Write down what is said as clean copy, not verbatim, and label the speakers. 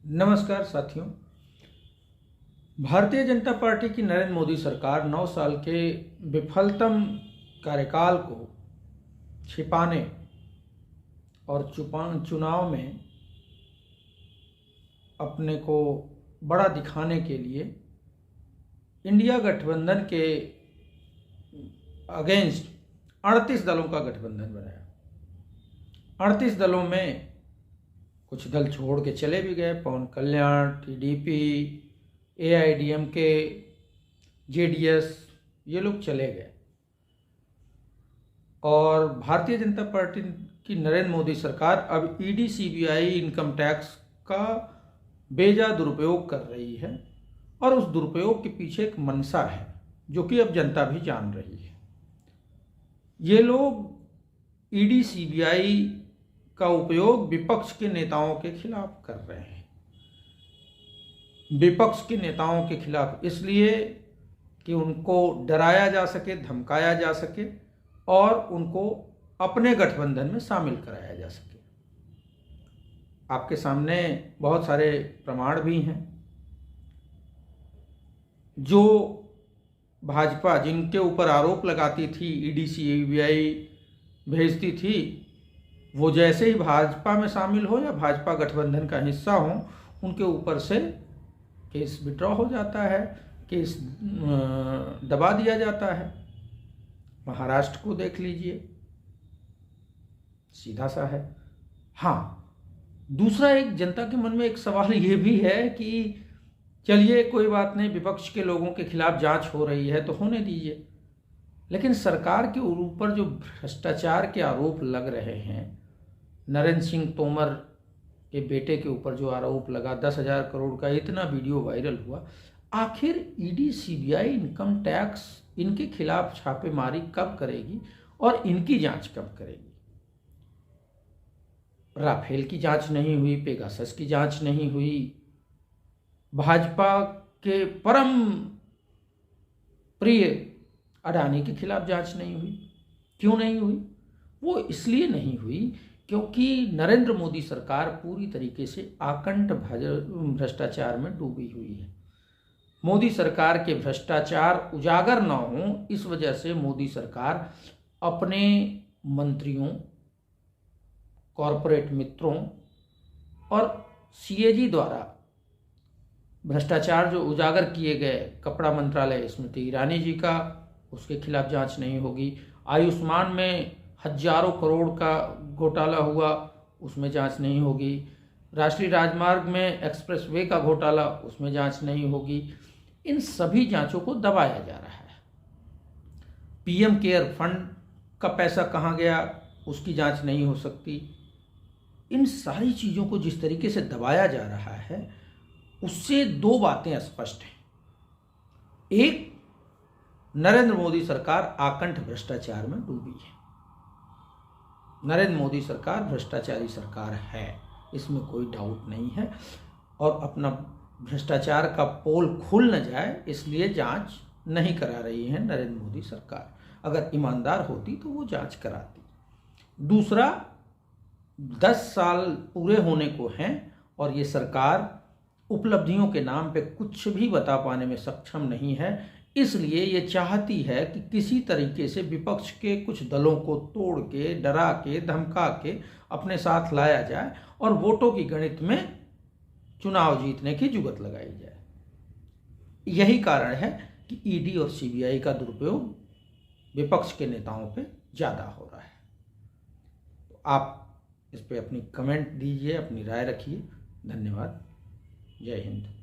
Speaker 1: नमस्कार साथियों। भारतीय जनता पार्टी की नरेंद्र मोदी सरकार 9 साल के विफलतम कार्यकाल को छिपाने और चुनाव में अपने को बड़ा दिखाने के लिए इंडिया गठबंधन के अगेंस्ट 38 दलों का गठबंधन बनाया। 38 दलों में कुछ दल छोड़ के चले भी गए। पवन कल्याण, टीडीपी, एआईडीएमके, जेडीएस, ये लोग चले गए और भारतीय जनता पार्टी की नरेंद्र मोदी सरकार अब ईडी, सीबीआई, इनकम टैक्स का बेजा दुरुपयोग कर रही है और उस दुरुपयोग के पीछे एक मंशा है जो कि अब जनता भी जान रही है। ये लोग ईडी, सीबीआई का उपयोग विपक्ष के नेताओं के खिलाफ कर रहे हैं। विपक्ष के नेताओं के खिलाफ इसलिए कि उनको डराया जा सके, धमकाया जा सके और उनको अपने गठबंधन में शामिल कराया जा सके। आपके सामने बहुत सारे प्रमाण भी हैं। जो भाजपा जिनके ऊपर आरोप लगाती थी, ईडी, सीबीआई भेजती थी, वो जैसे ही भाजपा में शामिल हो या भाजपा गठबंधन का हिस्सा हो, उनके ऊपर से केस विड्रॉ हो जाता है, केस दबा दिया जाता है। महाराष्ट्र को देख लीजिए, सीधा सा है। हाँ, दूसरा एक जनता के मन में एक सवाल ये भी है कि चलिए कोई बात नहीं, विपक्ष के लोगों के खिलाफ जांच हो रही है तो होने दीजिए, लेकिन सरकार के ऊपर जो भ्रष्टाचार के आरोप लग रहे हैं, नरेंद्र सिंह तोमर के बेटे के ऊपर जो आरोप लगा, 10,000 करोड़ का इतना वीडियो वायरल हुआ, आखिर ईडी, सीबीआई, इनकम टैक्स इनके खिलाफ छापेमारी कब करेगी और इनकी जांच कब करेगी? राफेल की जांच नहीं हुई, पेगासस की जांच नहीं हुई, भाजपा के परम प्रिय अडानी के खिलाफ जांच नहीं हुई। क्यों नहीं हुई? वो इसलिए नहीं हुई क्योंकि नरेंद्र मोदी सरकार पूरी तरीके से आकंठ भ्रष्टाचार में डूबी हुई है। मोदी सरकार के भ्रष्टाचार उजागर न हो, इस वजह से मोदी सरकार अपने मंत्रियों, कॉरपोरेट मित्रों और सीएजी द्वारा भ्रष्टाचार जो उजागर किए गए, कपड़ा मंत्रालय स्मृति ईरानी जी का, उसके खिलाफ जांच नहीं होगी। आयुष्मान में हजारों करोड़ का घोटाला हुआ, उसमें जांच नहीं होगी। राष्ट्रीय राजमार्ग में एक्सप्रेसवे का घोटाला, उसमें जांच नहीं होगी। इन सभी जांचों को दबाया जा रहा है। पीएम केयर फंड का पैसा कहाँ गया, उसकी जांच नहीं हो सकती। इन सारी चीज़ों को जिस तरीके से दबाया जा रहा है, उससे दो बातें स्पष्ट हैं। एक, नरेंद्र मोदी सरकार आकंठ भ्रष्टाचार में डूबी है। नरेंद्र मोदी सरकार भ्रष्टाचारी सरकार है, इसमें कोई डाउट नहीं है, और अपना भ्रष्टाचार का पोल खुल न जाए इसलिए जांच नहीं करा रही है नरेंद्र मोदी सरकार। अगर ईमानदार होती तो वो जांच कराती। दूसरा, 10 साल पूरे होने को हैं और ये सरकार उपलब्धियों के नाम पे कुछ भी बता पाने में सक्षम नहीं है। इसलिए ये चाहती है कि किसी तरीके से विपक्ष के कुछ दलों को तोड़ के, डरा के, धमका के अपने साथ लाया जाए और वोटों की गणित में चुनाव जीतने की जुगत लगाई जाए। यही कारण है कि ईडी और सीबीआई का दुरुपयोग विपक्ष के नेताओं पे ज़्यादा हो रहा है। तो आप इस पे अपनी कमेंट दीजिए, अपनी राय रखिए। धन्यवाद। जय हिंद।